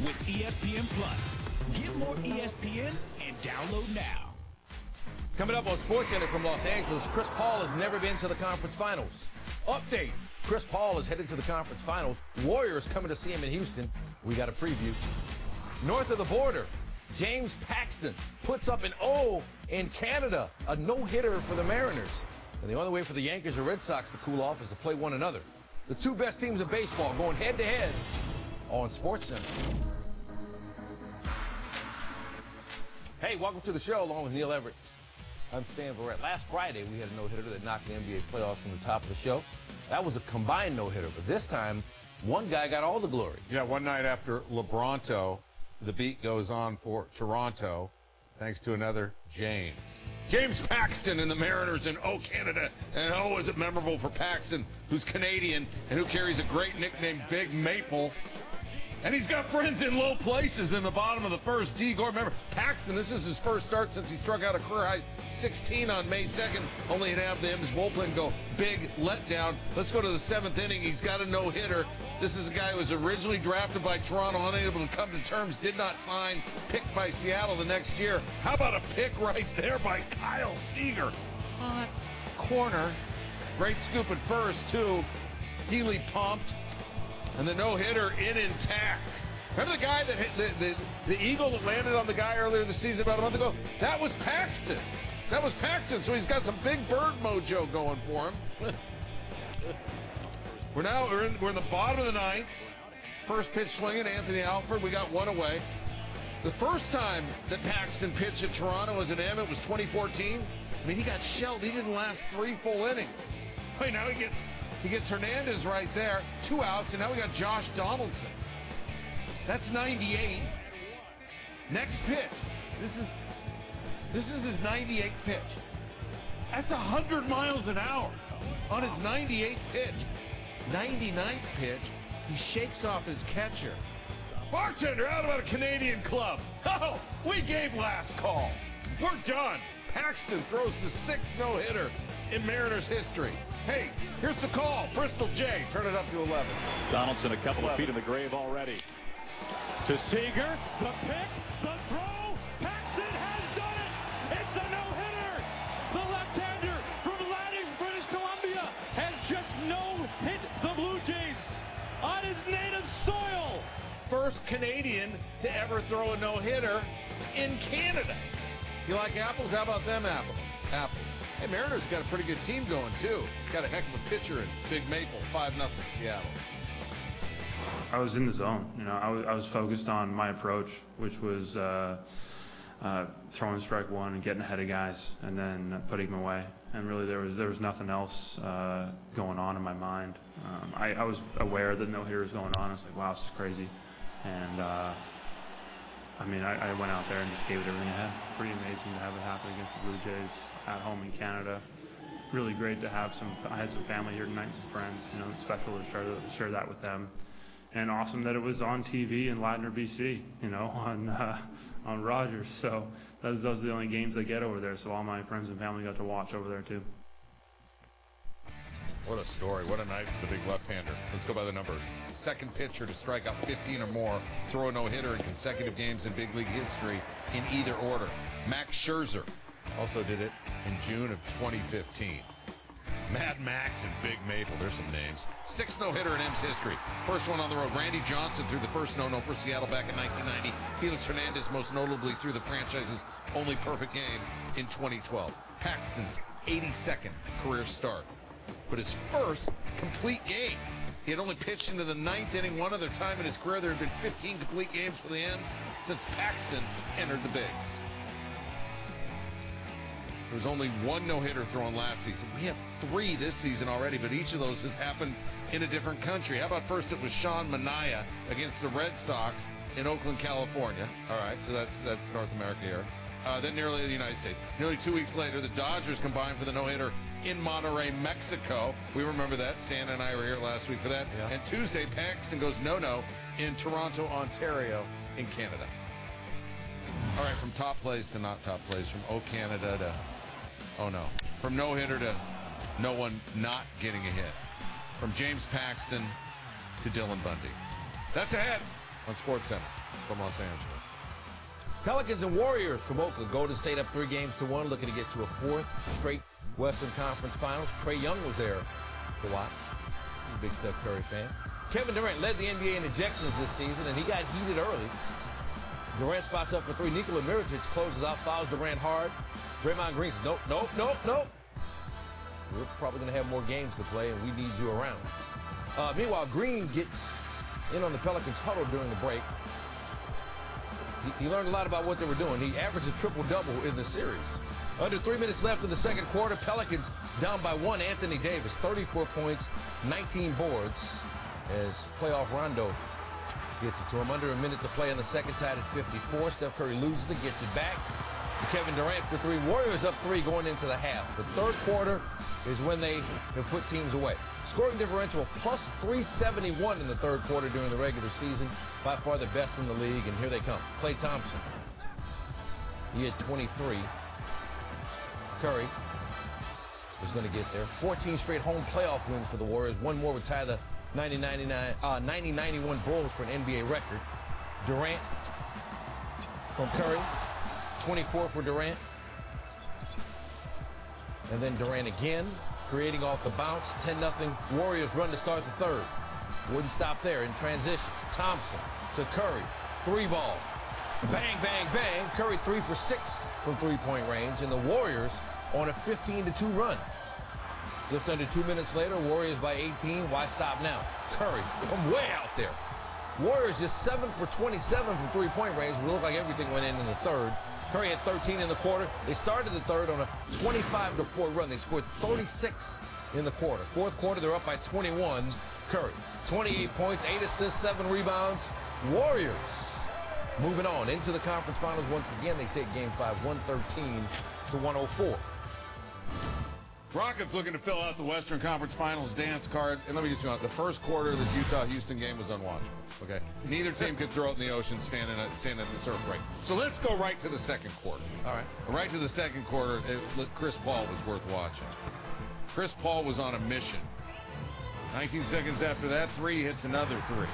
with ESPN Plus. Get more ESPN and download now. Coming up on Sportscenter from Los Angeles, Chris Paul has never been to the conference finals. Update, Chris Paul is headed to the conference finals. Warriors coming to see him in Houston. We got a preview. North of the border, James Paxton puts up an O in Canada, a no-hitter for the Mariners. And the only way for the Yankees or Red Sox to cool off is to play one another. The two best teams of baseball going head-to-head on SportsCenter. Hey, welcome to the show along with Neil Everett. I'm Stan Verrett. Last Friday, we had a no-hitter that knocked the NBA playoffs from the top of the show. That was a combined no-hitter, but this time, one guy got all the glory. Yeah, one night after LeBronto, the beat goes on for Toronto, thanks to another James. James Paxton and the Mariners in O Canada. And oh, is it memorable for Paxton, who's Canadian and who carries a great nickname, Big Maple. And he's got friends in low places in the bottom of the first. D. Gore, remember, Paxton, this is his first start since he struck out a career-high 16 on May 2nd. Only to have the M's bullpen go big letdown. Let's go to the seventh inning. He's got a no-hitter. This is a guy who was originally drafted by Toronto, unable to come to terms, did not sign, picked by Seattle the next year. How about a pick right there by Kyle Seager? Hot corner. Great scoop at first, too. Healy pumped. And the no-hitter intact. Remember the guy that hit the eagle that landed on the guy earlier this season about a month ago? That was Paxton. That was Paxton, so he's got some big bird mojo going for him. We're in the bottom of the ninth. First pitch swinging, Anthony Alford. We got one away. The first time that Paxton pitched at Toronto as an M, it was 2014. I mean, he got shelled. He didn't last 3 full innings. Wait, now he gets Hernandez right there, 2 outs, and now we got Josh Donaldson. That's 98. Next pitch. This is his 98th pitch. That's 100 miles an hour on his 98th pitch. 99th pitch, he shakes off his catcher. Bartender, how about a Canadian club? Oh, we gave last call. We're done. Paxton throws the 6th no-hitter in Mariners history. Hey, here's the call. Bristol J, turn it up to 11. Donaldson a couple of feet in the grave already. To Seager, the pick, the throw. Paxton has done it. It's a no-hitter. The left-hander from Laddish, British Columbia, has just no-hit the Blue Jays on his native soil. First Canadian to ever throw a no-hitter in Canada. You like apples? How about them apples? Hey, Mariners got a pretty good team going, too. Got a heck of a pitcher in Big Maple, 5-0 Seattle. I was in the zone. You know, I was focused on my approach, which was throwing strike one and getting ahead of guys and then putting them away. And really there was nothing else going on in my mind. I was aware that no hitter was going on. I was like, wow, this is crazy. And I mean, I went out there and just gave it everything I had. Pretty amazing to have it happen against the Blue Jays at home in Canada. Really great to have I had some family here tonight, some friends. You know, it's special to share that with them. And awesome that it was on TV in Ladner, BC, you know, on Rogers. So those are the only games I get over there. So all my friends and family got to watch over there too. What a story. What a night for the big left-hander. Let's go by the numbers. Second pitcher to strike out 15 or more, throw a no-hitter in consecutive games in big league history in either order. Max Scherzer also did it in June of 2015. Mad Max and Big Maple, there's some names. 6th no-hitter in M's history. First one on the road. Randy Johnson threw the first no-no for Seattle back in 1990. Felix Hernandez most notably threw the franchise's only perfect game in 2012. Paxton's 82nd career start. But his first complete game. He had only pitched into the 9th inning one other time in his career. There had been 15 complete games for the M's since Paxton entered the bigs. There was only one no-hitter thrown last season. We have 3 this season already, but each of those has happened in a different country. How about first it was Sean Manaea against the Red Sox in Oakland, California. All right, so that's North America here. Then nearly the United States. Nearly 2 weeks later, the Dodgers combined for the no-hitter in Monterrey, Mexico. We remember that. Stan and I were here last week for that. Yeah. And Tuesday, Paxton goes no-no in Toronto, Ontario in Canada. All right, from top place to not top place, from O Canada to oh no, from no-hitter to no one not getting a hit, from James Paxton to Dylan Bundy. That's ahead on Sportscenter from Los Angeles. Pelicans and Warriors from Oakland. Golden State up 3-1, looking to get to a fourth straight Western Conference Finals. Trae Young was there to watch. He's a big Steph Curry fan. Kevin Durant led the NBA in ejections this season, and he got heated early. Durant spots up for three. Nikola Mirotic closes out, fouls Durant hard. Draymond Green says, nope. We're probably going to have more games to play, and we need you around. Meanwhile, Green gets in on the Pelicans huddle during the break. He learned a lot about what they were doing. He averaged a triple-double in the series. Under 3 minutes left in the second quarter, Pelicans down by one. Anthony Davis, 34 points, 19 boards, as playoff Rondo gets it to him. Under a minute to play in the second, tied at 54. Steph Curry loses it, gets it back to Kevin Durant for three. Warriors up three going into the half. The third quarter is when they have put teams away. Scoring differential plus 371 in the third quarter during the regular season. By far the best in the league, and here they come. Klay Thompson. He had 23. Curry is going to get there. 14 straight home playoff wins for the Warriors. One more would tie the 90-91 Bulls for an NBA record. Durant from Curry. 24 for Durant. And then Durant again, creating off the bounce. 10-0 Warriors run to start the third. Wouldn't stop there in transition. Thompson to Curry. Three ball. Bang, bang, bang. Curry 3 for 6 from three-point range. And the Warriors on a 15-2 run. Just under 2 minutes later, Warriors by 18. Why stop now? Curry from way out there. Warriors just 7 for 27 from three-point range. It looked like everything went in the third. Curry had 13 in the quarter. They started the third on a 25-4 run. They scored 36 in the quarter. Fourth quarter, they're up by 21. Curry, 28 points, 8 assists, 7 rebounds. Warriors moving on into the conference finals once again. They take game 5, 113-104. Rockets looking to fill out the Western Conference Finals dance card. And let me just be honest, the first quarter of this Utah-Houston game was unwatchable. Okay, neither team could throw it in the ocean standing at the surf break. So let's go right to the second quarter. All right, right to the second quarter. Chris Paul was worth watching. Chris Paul was on a mission. 19 seconds after that, three hits another three.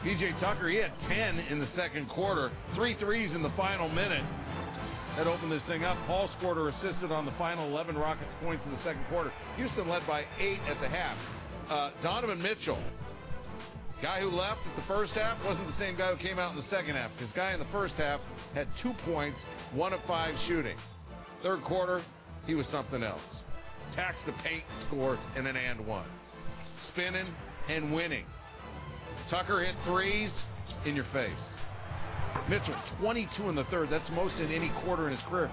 P.J. Tucker, he had 10 in the second quarter, 3 threes in the final minute. That opened this thing up. Paul scored or assisted on the final 11 Rockets points in the second quarter. Houston led by 8 at the half. Donovan Mitchell, guy who left at the first half, wasn't the same guy who came out in the second half. This guy in the first half had 2 points, 1 of 5 shooting. Third quarter, he was something else. Taxed the paint, scores, and an and one. Spinning and winning. Tucker hit threes in your face. Mitchell, 22 in the third. That's most in any quarter in his career.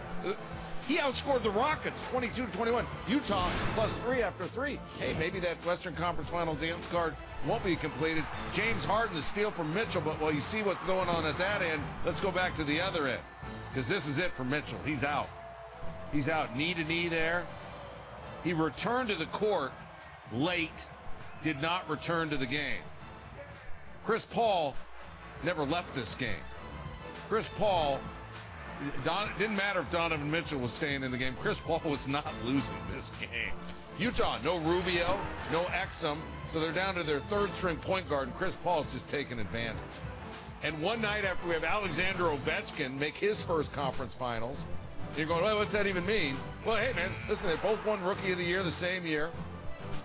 He outscored the Rockets 22-21. Utah plus 3 after 3. Hey, maybe that Western Conference Final dance card won't be completed. James Harden, the steal from Mitchell, but while you see what's going on at that end, let's go back to the other end, because this is it for Mitchell. He's out. He's out knee to knee there. He returned to the court late, did not return to the game. Chris Paul never left this game. Chris Paul, didn't matter if Donovan Mitchell was staying in the game. Chris Paul was not losing this game. Utah, no Rubio, no Exum, so they're down to their third-string point guard, and Chris Paul's just taking advantage. And one night after we have Alexander Ovechkin make his first conference finals, you're going, well, what's that even mean? Well, hey, man, listen, they both won Rookie of the Year the same year,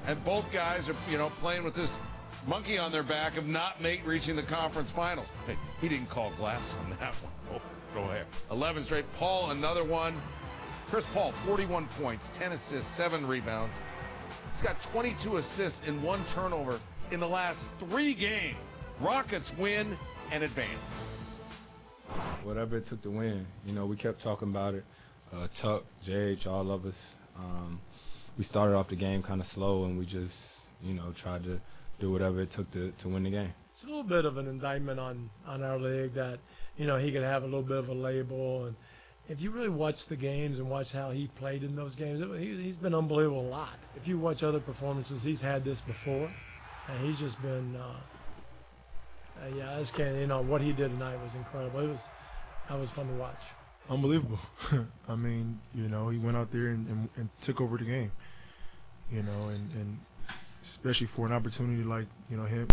and both guys are, playing with this monkey on their back of not reaching the conference finals. Hey, he didn't call glass on that one. Oh, go ahead. 11 straight. Paul, another one. Chris Paul, 41 points, 10 assists, 7 rebounds. He's got 22 assists and 1 turnover in the last 3 games. Rockets win and advance. Whatever it took to win. We kept talking about it. Tuck, JH, all of us. We started off the game kind of slow, and we just, tried to do whatever it took to win the game. It's a little bit of an indictment on our league that, he could have a little bit of a label. And if you really watch the games and watch how he played in those games, he's been unbelievable a lot. If you watch other performances, he's had this before, and he's just been, what he did tonight was incredible. That was fun to watch. Unbelievable. I mean, he went out there and took over the game, and especially for an opportunity like, him.